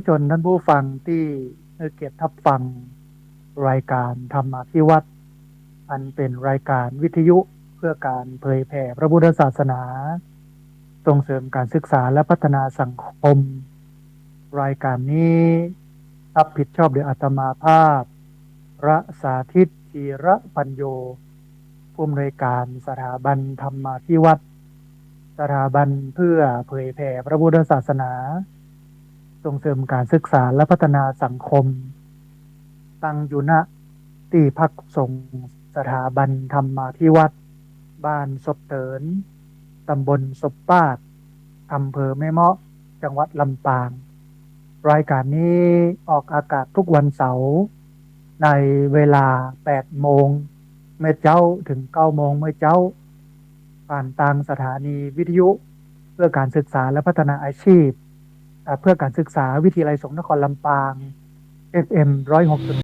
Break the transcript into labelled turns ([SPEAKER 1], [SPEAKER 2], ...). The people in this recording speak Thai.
[SPEAKER 1] ชนท่านผู้ฟังที่ให้เกียรติรับฟังรายการธรรมาภิวัตน์อันเป็นรายการวิทยุเพื่อการเผยแผ่พระพุทธศาสนาส่งเสริมการศึกษาและพัฒนาสังคมรายการนี้รับผิดชอบโดยอาตมาภาพพระสาธิตธีระปัญโยผู้อำนวยการสถาบันธรรมาภิวัตน์สถาบันเพื่อเผยแผ่พระพุทธศาสนาส่งเสริมการศึกษาและพัฒนาสังคมตั้งอยู่ณที่พักสงฆ์สถาบันธรรมาภิวัตน์บ้านศพเตินตำบลศพปาดอำเภอแม่เมาะจังหวัดลำปางรายการนี้ออกอากาศทุกวันเสาร์ในเวลา8โมงเมื่อเจ้าถึง9โมงเมื่อเจ้าผ่านทางสถานีวิทยุเพื่อการศึกษาและพัฒนาอาชีพเพื่อการศึกษาวิทยาลัยสงฆ์นครลำปาง FM 106